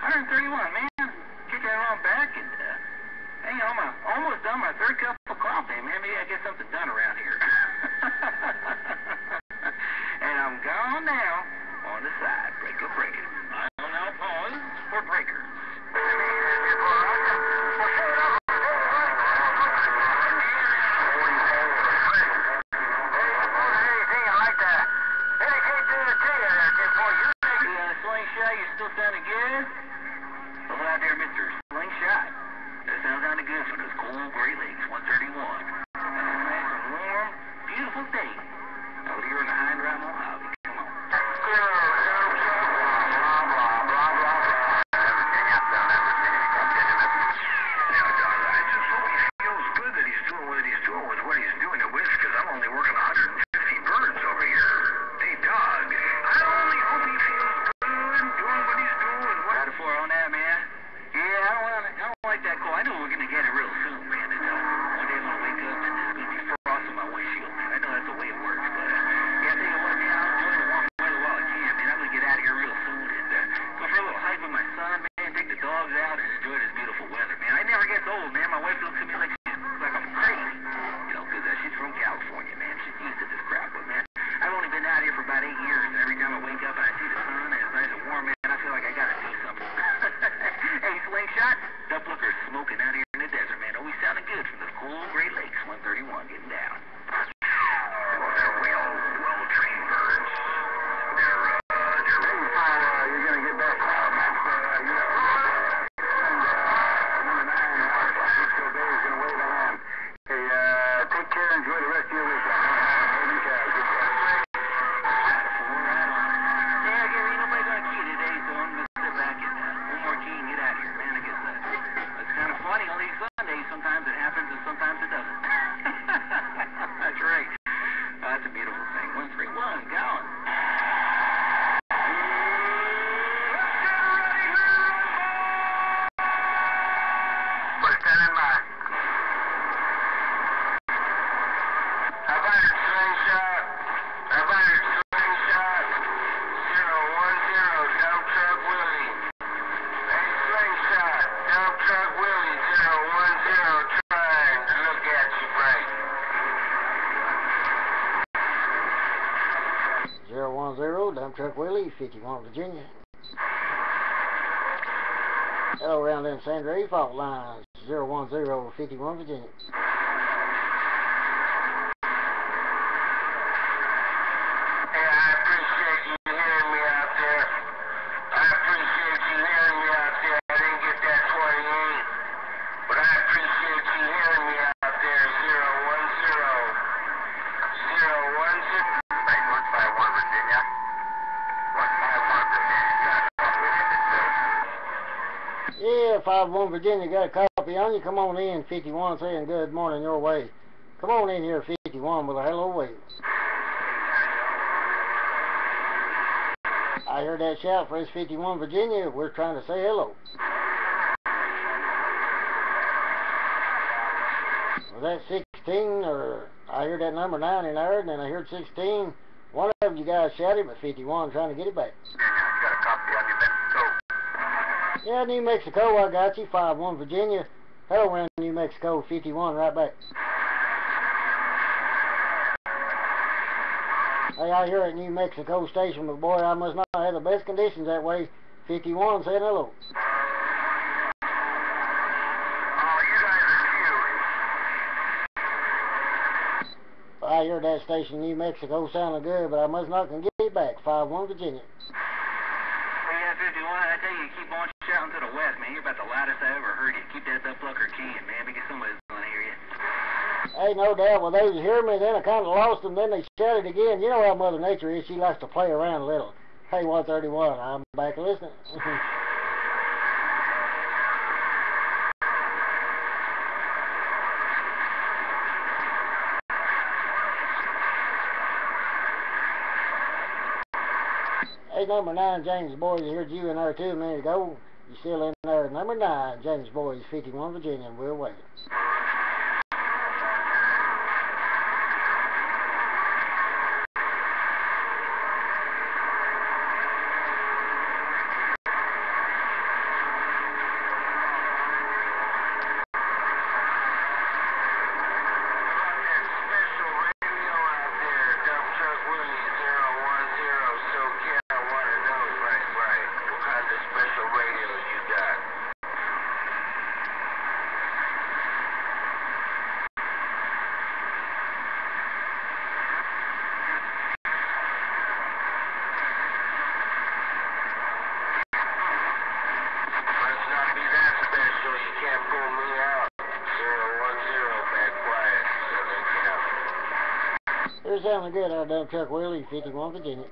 131, man. Kick that on back and, hey, I'm almost done my third cup of coffee, man. Maybe I get something done around here. And I'm gone now on the side. Breaker, breaker. I'll now pause for breakers. You're still sounding good? Hello out there, Mr. Slingshot. That sounds kind of good from this cool Great Lakes 131. Nice and warm, beautiful day out here in the high and dry Mojave. Come on. Now, Don, I just hope he feels good that he's doing what he's doing with what he's doing at Wisk, because I'm only working 150 birds over here. Hey, dog, I only hope he feels good doing what he's doing. What for on that, man? Yeah, I don't like that cold. I know we're gonna get it real soon, man. And one day I'm gonna wake up and there's gonna be frost on my windshield, man. I know that's the way it works, but yeah, I tell you what, man, I'll enjoy the warm weather while I can, man. I'm gonna get out of here real soon and go for a little hike with my son, man. Take the dogs out and enjoy this beautiful weather, man. I never gets old, man. My wife looks at me like I'm crazy, you know, because she's from California, man. She's used to this crap, but man, I've only been out here for about 8 years, and every time I wake up and I see the sun and it's nice and warm, man, I feel like I gotta do something. Hey, Slingshot, duck looker's smoking out here in the desert, man. Always sounding good from the cool Great Lakes 131 getting down. Well, they're well-trained birds. They're ready. You're gonna get back now, man. Take care, enjoy the rest of your weekend. Sometimes it happens and sometimes it doesn't. That's right. That's a beautiful thing. 131, gone. We're standing by. How about it, Slingshot? How about it, Slingshot? 010, dump truck Willie. Hey, Slingshot, dump truck Willie, 010, trying to look at you right. 010, dump truck Willie, 51 Virginia. Hello, around in Sandra fault lines, 010, 51 Virginia. Yeah, 51 Virginia, got a copy on you. Come on in, 51 saying good morning your way. Come on in here, 51 with a hello wave. I heard that shout for us, 51 Virginia. We're trying to say hello. Was that 16 or I heard that number 9 in there and then I heard 16. One of you guys shouted, but 51 trying to get it back. You got a copy of New Mexico? Yeah, New Mexico, I got you. 51 Virginia. Hello, around New Mexico, 51 right back. Hey, I hear at New Mexico station, but boy, I must not have the best conditions that way. 51 saying hello. Oh, you guys are cute. I heard that station, New Mexico, sounding good, but I must not can get it back. 51 Virginia. Hey, yeah, 51, I tell you, keep on shouting to the west, man. You're about the loudest I ever heard you. Keep that plucker keying, man, because somebody's going to hear you. Hey, no doubt. Well, they was hearing me, then I kind of lost them, then they shouted again. You know how Mother Nature is. She likes to play around a little. Hey, 131, I'm back listening. Hey, number 9, James Boys, I heard you in there 2 minutes ago. You still in there. Number 9, James Boys, 51 Virginia, and we're waiting. You're sounding good, our dump truck Willie, 51 Virginia.